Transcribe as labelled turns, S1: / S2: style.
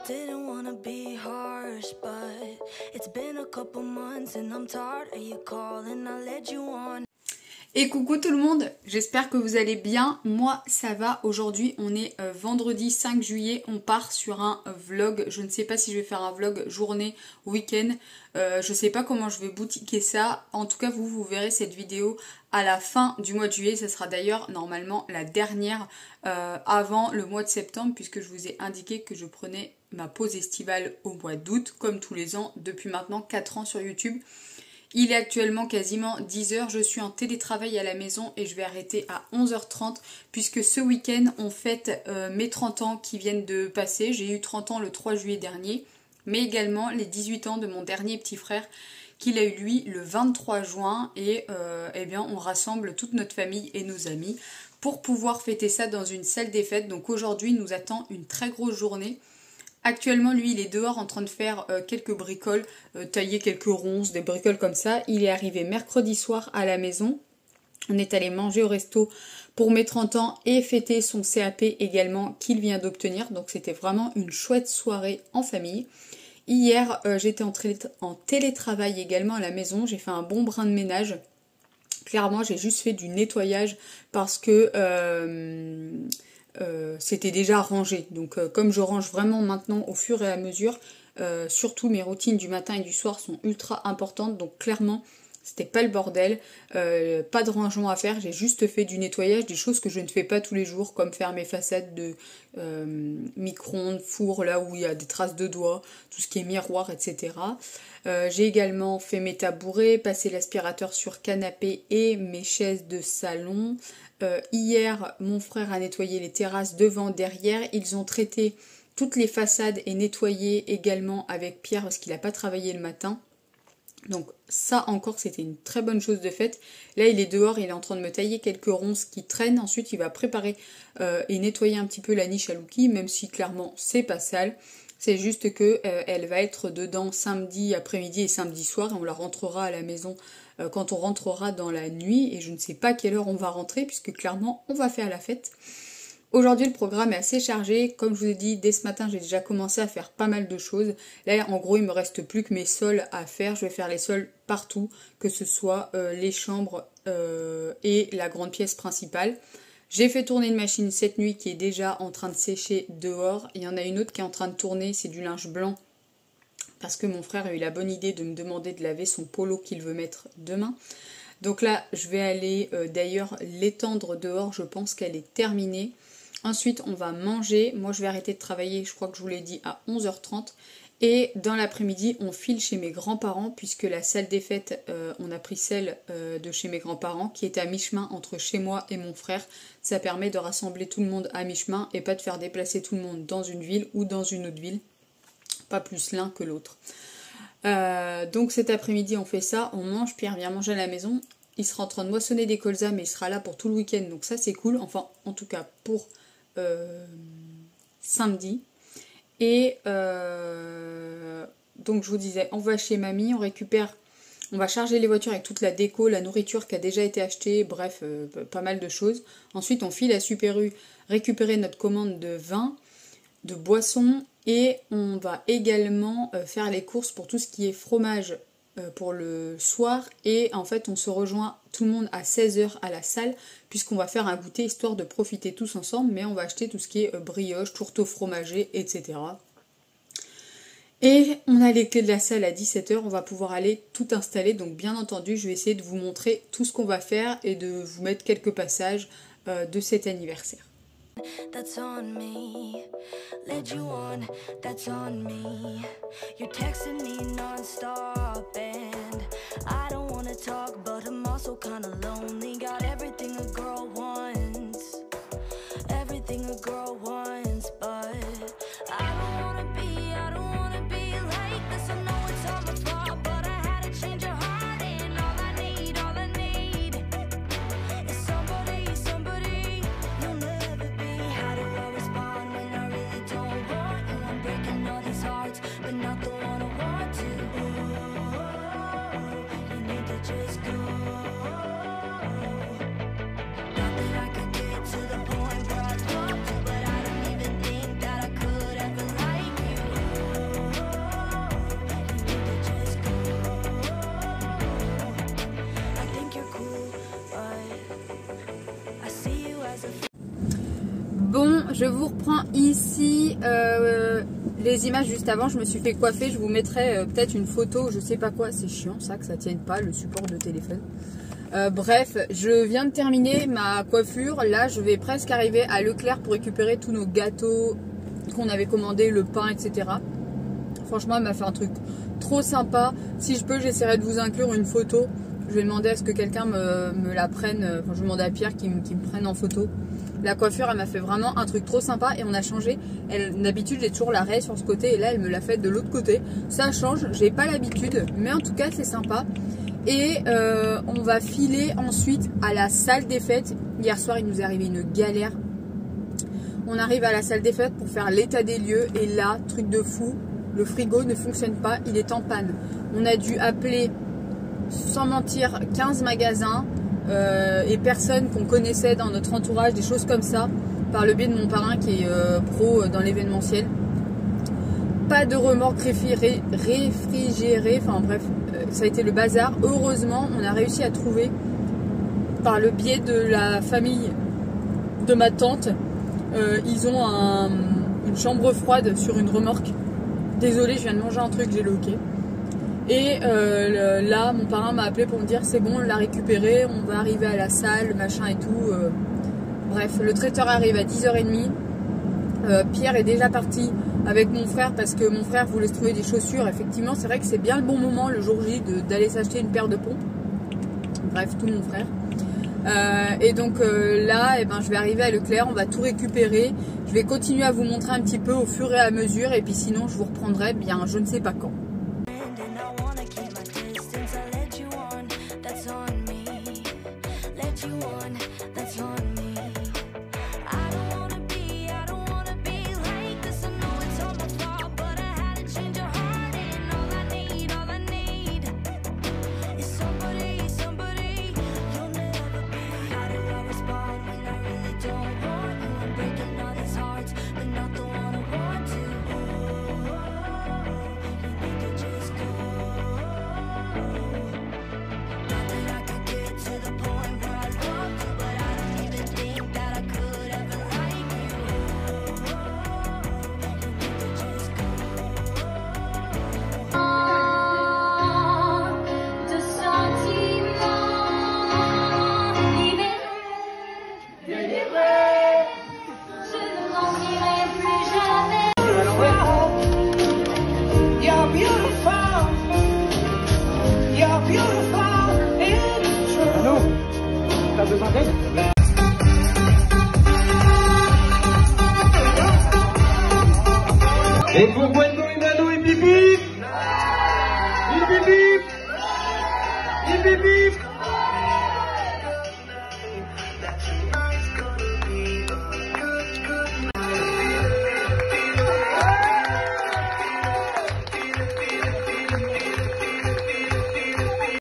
S1: Didn't wanna be harsh, but it's been a couple months and I'm tired of you calling. I led you on.
S2: Et coucou tout le monde, j'espère que vous allez bien, moi ça va. Aujourd'hui on est vendredi 5 juillet, on part sur un vlog. Je ne sais pas si je vais faire un vlog journée, week-end, je sais pas comment je vais boutiquer ça. En tout cas vous verrez cette vidéo à la fin du mois de juillet, ça sera d'ailleurs normalement la dernière avant le mois de septembre, puisque je vous ai indiqué que je prenais ma pause estivale au mois d'août, comme tous les ans depuis maintenant 4 ans sur YouTube. Il est actuellement quasiment 10h, je suis en télétravail à la maison et je vais arrêter à 11h30 puisque ce week-end on fête mes 30 ans qui viennent de passer. J'ai eu 30 ans le 3 juillet dernier, mais également les 18 ans de mon dernier petit frère qu'il a eu lui le 23 juin et eh bien on rassemble toute notre famille et nos amis pour pouvoir fêter ça dans une salle des fêtes. Donc aujourd'hui nous attend une très grosse journée. Actuellement, lui, il est dehors en train de faire quelques bricoles, tailler quelques ronces, des bricoles comme ça. Il est arrivé mercredi soir à la maison. On est allé manger au resto pour mes 30 ans et fêter son CAP également qu'il vient d'obtenir. Donc c'était vraiment une chouette soirée en famille. Hier, j'étais en télétravail également à la maison. J'ai fait un bon brin de ménage. Clairement, j'ai juste fait du nettoyage parce que... c'était déjà rangé, donc comme je range vraiment maintenant au fur et à mesure, surtout mes routines du matin et du soir sont ultra importantes, donc clairement c'était pas le bordel, pas de rangement à faire, j'ai juste fait du nettoyage, des choses que je ne fais pas tous les jours, comme faire mes façades de micro-ondes, four, là où il y a des traces de doigts, tout ce qui est miroir, etc. J'ai également fait mes tabourets, passé l'aspirateur sur canapé et mes chaises de salon. Hier, mon frère a nettoyé les terrasses devant, derrière. Ils ont traité toutes les façades et nettoyé également avec Pierre parce qu'il n'a pas travaillé le matin. Donc ça encore, c'était une très bonne chose de faite. Là, il est dehors, il est en train de me tailler quelques ronces qui traînent. Ensuite, il va préparer et nettoyer un petit peu la niche à Lucky, même si clairement, c'est pas sale. C'est juste que elle va être dedans samedi après-midi et samedi soir et on la rentrera à la maison quand on rentrera dans la nuit et je ne sais pas à quelle heure on va rentrer puisque clairement on va faire la fête. Aujourd'hui le programme est assez chargé, comme je vous ai dit dès ce matin j'ai déjà commencé à faire pas mal de choses. Là en gros il me reste plus que mes sols à faire, je vais faire les sols partout, que ce soit les chambres et la grande pièce principale. J'ai fait tourner une machine cette nuit qui est déjà en train de sécher dehors. Il y en a une autre qui est en train de tourner, c'est du linge blanc. Parce que mon frère a eu la bonne idée de me demander de laver son polo qu'il veut mettre demain. Donc là, je vais aller d'ailleurs l'étendre dehors. Je pense qu'elle est terminée. Ensuite, on va manger. Moi, je vais arrêter de travailler, je crois que je vous l'ai dit, à 11h30. Et dans l'après-midi, on file chez mes grands-parents, puisque la salle des fêtes, on a pris celle de chez mes grands-parents, qui est à mi-chemin entre chez moi et mon frère. Ça permet de rassembler tout le monde à mi-chemin et pas de faire déplacer tout le monde dans une ville ou dans une autre ville. Pas plus l'un que l'autre. Donc cet après-midi, on fait ça, on mange, Pierre vient manger à la maison. Il sera en train de moissonner des colzas, mais il sera là pour tout le week-end, donc ça c'est cool. Enfin, en tout cas, pour samedi. Et donc je vous disais, on va chez mamie, on récupère, on va charger les voitures avec toute la déco, la nourriture qui a déjà été achetée, bref, pas mal de choses. Ensuite on file à Super U récupérer notre commande de vin, de boissons, et on va également faire les courses pour tout ce qui est fromage pour le soir. Et en fait on se rejoint tout le monde à 16h à la salle, puisqu'on va faire un goûter histoire de profiter tous ensemble, mais on va acheter tout ce qui est brioche, tourteau fromager, etc. Et on a les clés de la salle à 17h, on va pouvoir aller tout installer, donc bien entendu je vais essayer de vous montrer tout ce qu'on va faire et de vous mettre quelques passages de cet anniversaire.
S1: That's on me, led you on, that's on me. You're texting me non-stop and I don't wanna talk, but I'm also kinda lonely. Got everything a girl wants, everything a girl wants, but I don't wanna be like this. I know it's all my fault, but I had to change your heart, and all I need is somebody you'll never be. How do I respond when I really don't want you? I'm breaking all these hearts, but not the one I want to. Oh, you need to just go.
S2: je vous reprends ici les images juste avant. Je me suis fait coiffer. Je vous mettrai peut-être une photo, je sais pas quoi. C'est chiant ça que ça tienne pas le support de téléphone. Bref, je viens de terminer ma coiffure. Là, je vais presque arriver à Leclerc pour récupérer tous nos gâteaux qu'on avait commandés, le pain, etc. Franchement, elle m'a fait un truc trop sympa. Si je peux, j'essaierai de vous inclure une photo. Je vais demander à ce que quelqu'un me la prenne. Enfin, je vais demander à Pierre qui me prenne en photo. La coiffure, elle m'a fait vraiment un truc trop sympa et on a changé. D'habitude, j'ai toujours la raie sur ce côté et là, elle me l'a fait de l'autre côté. Ça change, j'ai pas l'habitude, mais en tout cas, c'est sympa. Et on va filer ensuite à la salle des fêtes. Hier soir, il nous est arrivé une galère. On arrive à la salle des fêtes pour faire l'état des lieux et là, truc de fou, le frigo ne fonctionne pas, il est en panne. On a dû appeler, sans mentir, 15 magasins et personnes qu'on connaissait dans notre entourage, des choses comme ça, par le biais de mon parrain qui est pro dans l'événementiel. Pas de remorque réfrigérée, enfin bref, ça a été le bazar. Heureusement, on a réussi à trouver, par le biais de la famille de ma tante, ils ont une chambre froide sur une remorque. Désolée, je viens de manger un truc, j'ai le hoquet. Et là, mon parrain m'a appelé pour me dire c'est bon, on l'a récupéré, on va arriver à la salle, machin et tout. Bref, le traiteur arrive à 10h30. Pierre est déjà parti avec mon frère parce que mon frère voulait se trouver des chaussures. Effectivement, c'est vrai que c'est bien le bon moment le jour J d'aller s'acheter une paire de pompes. Bref, tout mon frère. Et donc là, eh ben, je vais arriver à Leclerc, on va tout récupérer. Je vais continuer à vous montrer un petit peu au fur et à mesure. Et puis sinon, je vous reprendrai bien je ne sais pas quand.
S3: Et pour Gwendo et Mano et Bip Bip, Bip Bip, Bip Bip, Bip Bip.